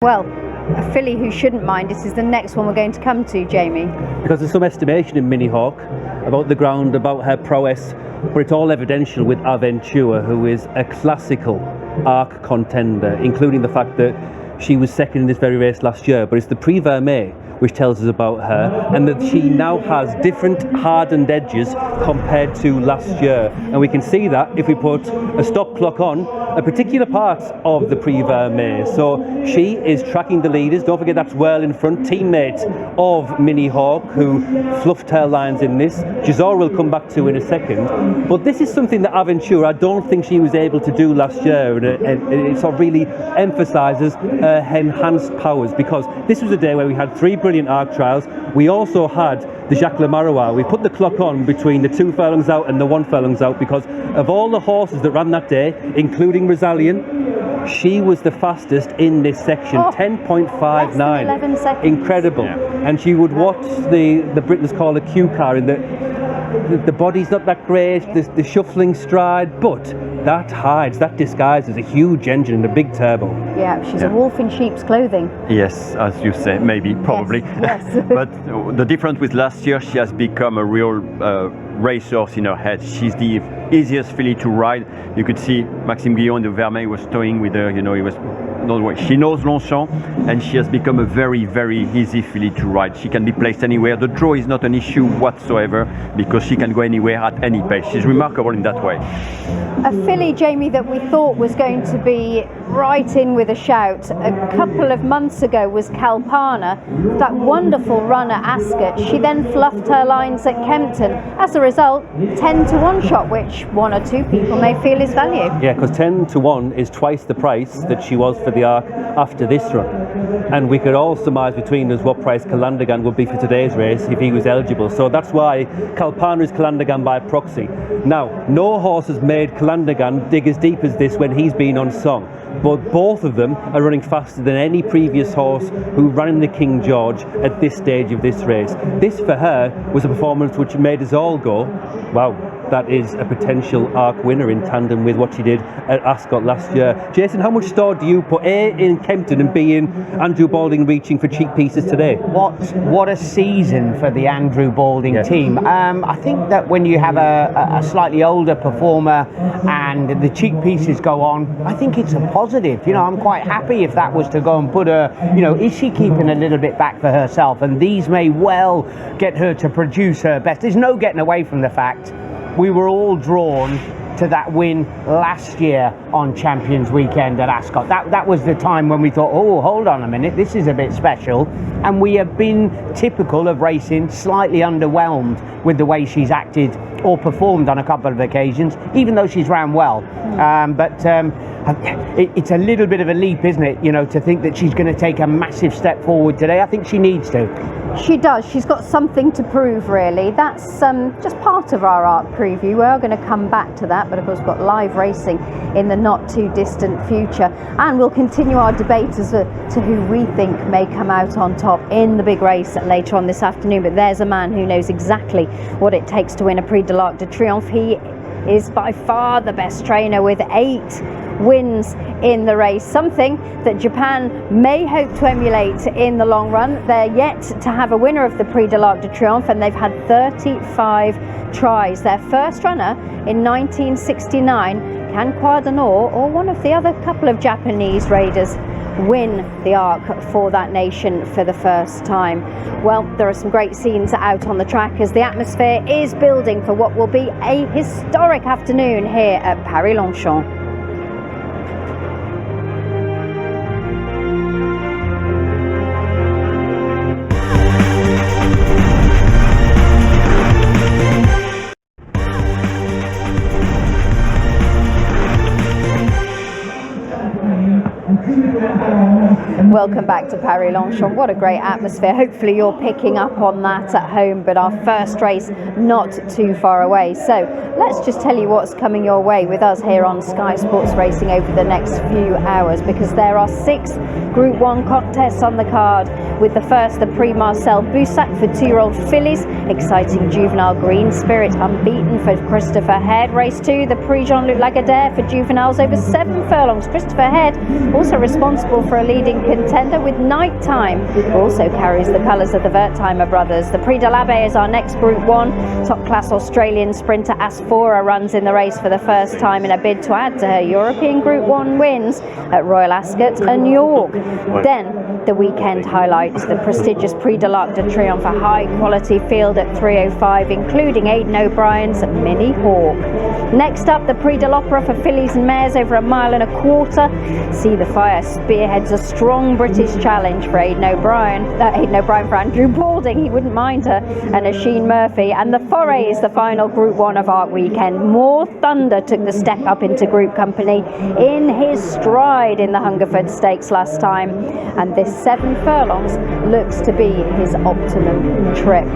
Well, a filly who shouldn't mind it is the next one we're going to come to, Jamie. Because there's some estimation in Mini Hawk about the ground, about her prowess, but it's all evidential with Aventura, who is a classical Arc contender, including the fact that she was second in this very race last year, but it's the Prix Vermeil which tells us about her, and that she now has different hardened edges compared to last year. And we can see that if we put a stop clock on a particular part of the Prix Vermeil. So she is tracking the leaders. Don't forget that's well in front, teammate of Mini Hawk, who fluffed her lines in this. Giselle will come back to in a second. But this is something that Aventura, I don't think she was able to do last year, and it sort of really emphasises her enhanced powers, because this was a day where we had three brilliant Arc trials. We also had the Jacques Le Marois. We put the clock on between the 2 furlongs out and the 1 furlongs out, because of all the horses that ran that day, including Rosalien, she was the fastest in this section. 10.59. 11 seconds. Incredible. Yeah. And she would watch the Britons call a Q car, in the body's not that great, the shuffling stride, but that hides, that disguises a huge engine and a big turbo. Yeah, she's a wolf in sheep's clothing. Yes, as you say, maybe, probably. Yes. But the difference with last year, she has become a real racehorse in her head. She's the easiest filly to ride. You could see Maxime Guillon de Vermeil was towing with her, he was no way. She knows Longchamps, and she has become a very, very easy filly to ride. She can be placed anywhere. The draw is not an issue whatsoever, because she can go anywhere at any pace. She's remarkable in that way. A filly, Jamie, that we thought was going to be right in with a shout a couple of months ago was Kalpana. That wonderful run at Ascot. She then fluffed her lines at Kempton. As a result, 10 to 1 shot, which 1 or 2 people may feel is value. Yeah, because 10 to 1 is twice the price that she was for the Arc after this run. And we could all surmise between us what price Calandagan would be for today's race if he was eligible. So that's why Kalpana is Calandagan by proxy. Now, no horse has made Calandagan dig as deep as this when he's been on song. But both of them are running faster than any previous horse who ran in the King George at this stage of this race. This, for her, was a performance which made us all go, wow, that is a potential Arc winner, in tandem with what she did at Ascot last year. Jason, how much store do you put A in Kempton and B in Andrew Balding reaching for cheap pieces today? What a season for the Andrew Balding team. I think that when you have a slightly older performer and the cheap pieces go on, I think it's a positive. I'm quite happy if that was to go and put her, is she keeping a little bit back for herself? And these may well get her to produce her best. There's no getting away from the fact we were all drawn to that win last year on Champions Weekend at Ascot. That was the time when we thought, oh, hold on a minute, this is a bit special. And we have been typical of racing, slightly underwhelmed with the way she's acted or performed on a couple of occasions, even though she's ran well. It's a little bit of a leap, isn't it, to think that she's going to take a massive step forward today. I think she needs to. She does. She's got something to prove, really. That's just part of our Arc preview. We are going to come back to that, but of course we've got live racing in the not too distant future, and we'll continue our debate as to who we think may come out on top in the big race later on this afternoon. But there's a man who knows exactly what it takes to win a Prix de l'Arc de Triomphe. He is by far the best trainer, with 8 wins in the race, something that Japan may hope to emulate in the long run. They're yet to have a winner of the Prix de l'Arc de Triomphe, and they've had 35 tries. Their first runner in 1969, Can Quadenor, or one of the other couple of Japanese raiders, win the Arc for that nation for the first time. Well, there are some great scenes out on the track as the atmosphere is building for what will be a historic afternoon here at Paris-Longchamps. Welcome back to Paris-Longchamps. What a great atmosphere. Hopefully you're picking up on that at home, but our first race not too far away. So let's just tell you what's coming your way with us here on Sky Sports Racing over the next few hours, because there are 6 Group 1 contests on the card, with the first, the Prix Marcel Boussac for 2-year-old fillies. Exciting Juvenile Green Spirit, unbeaten for Christopher Head. Race 2, the Prix Jean-Luc Lagardère for juveniles over 7 furlongs. Christopher Head, also responsible for a leading contender with Nighttime, who also carries the colours of the Wertheimer brothers. The Prix de l'Abbé is our next Group 1. Top-class Australian sprinter Asphora runs in the race for the first time in a bid to add to her European Group 1 wins at Royal Ascot and York. Then, the weekend highlights, the prestigious Prix de l'Arc de Triomphe, a high-quality field at 3:05, including Aidan O'Brien's Mini Hawk. Next up, the Prix de l'Opera for fillies and mares over 1.25 miles. See the Fire spearheads a strong British challenge for Aidan O'Brien for Andrew Balding, he wouldn't mind her, and Oisin Murphy. And the Foray is the final Group 1 of Arc Weekend. More Thunder took the step up into group company in his stride in the Hungerford Stakes last time, and this 7 furlongs looks to be his optimum trip.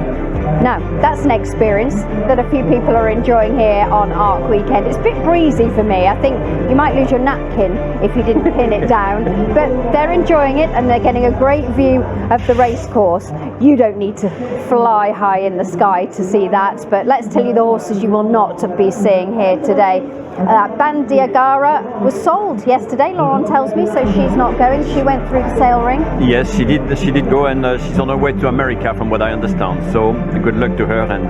Now, that's an experience that a few people are enjoying here on Arc Weekend. It's a bit breezy for me. I think you might lose your napkin if you didn't pin it down, but they're enjoying it and they're getting a great view of the race course. You don't need to fly high in the sky to see that, but let's tell you the horses you will not be seeing here today. Bandiagara was sold yesterday, Laurent tells me, so she's not going. She went through the sale ring. Yes, she did go, and she's on her way to America from what I understand, so good luck to her. And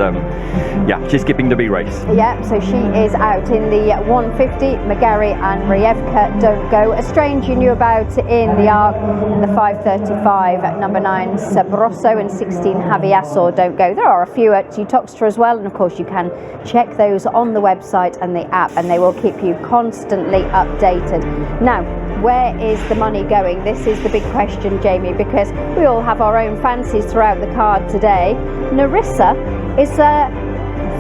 yeah, she's skipping the big race. Yeah, so she is out in the 150. McGarry and Rievka don't go. A Strange you knew about in the Arc, in the 5:35 at number 9 Sabroso and 16 Javiaso don't go. There are a few at Uttoxeter as well, and of course you can check those on the website and the app, and they will keep you constantly updated. Now, where is the money going? This is the big question, Jamie, because we all have our own fancies throughout the card today. Narissa is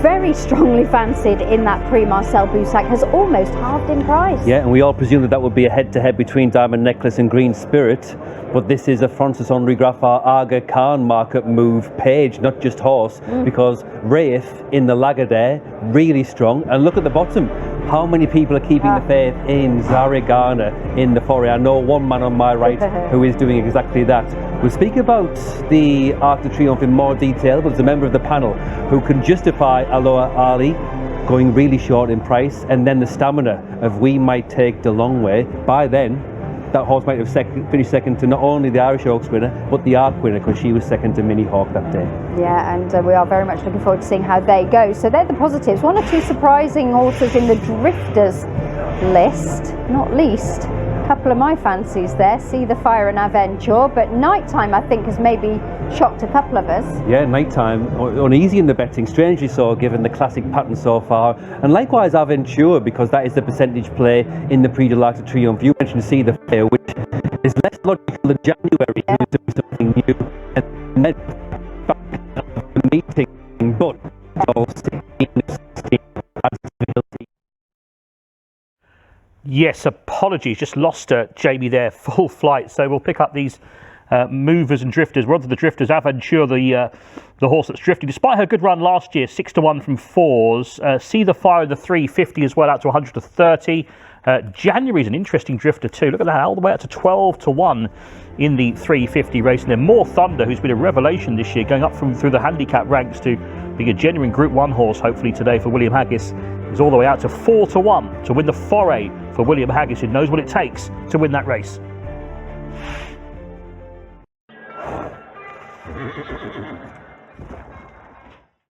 very strongly fancied in that Prix Marcel Boussac, has almost halved in price. Yeah, and we all presume that that would be a head-to-head between Diamond Necklace and Green Spirit, but this is a Francis-Henri Graffard Aga Khan market move page, not just horse, because Rafe in the Lagardère, really strong. And look at the bottom, how many people are keeping the faith in Zarigana in the Foray? I know one man on my right who is doing exactly that. We'll speak about the Arc de Triomphe in more detail, but there's a member of the panel who can justify Aloha Ali going really short in price, and then the stamina of We Might Take the Long Way. By then, that horse might have finished second to not only the Irish Oaks winner, but the Arc winner, because she was second to Mini Hawk that day. Yeah, and we are very much looking forward to seeing how they go. So they're the positives. 1 or 2 surprising horses in the Drifters list, not least. A couple of my fancies there, See the Fire and Aventure, but Nighttime I think has maybe shocked a couple of us. Yeah, Nighttime, uneasy in the betting, strangely so given the classic pattern so far, and likewise Aventure, because that is the percentage play in the Prix de l'Arc de Triomphe. You mentioned See the Fire, which is less logical than January, who is doing something new, and then the meeting, but all 16 has stability. Yes, apologies, just lost Jamie there, full flight. So we'll pick up these movers and drifters. We're on to the drifters. Aventure, the horse that's drifting, despite her good run last year, 6-1 from 4s. See the Fire in the 350 as well, out to 130. January's an interesting drifter too. Look at that, all the way up to 12-1 in the 350 race. And then More Thunder, who's been a revelation this year, going up through the handicap ranks to being a genuine Group 1 horse, hopefully today for William Haggis, is all the way out to 4-1 to win the Foray for William Haggis, who knows what it takes to win that race.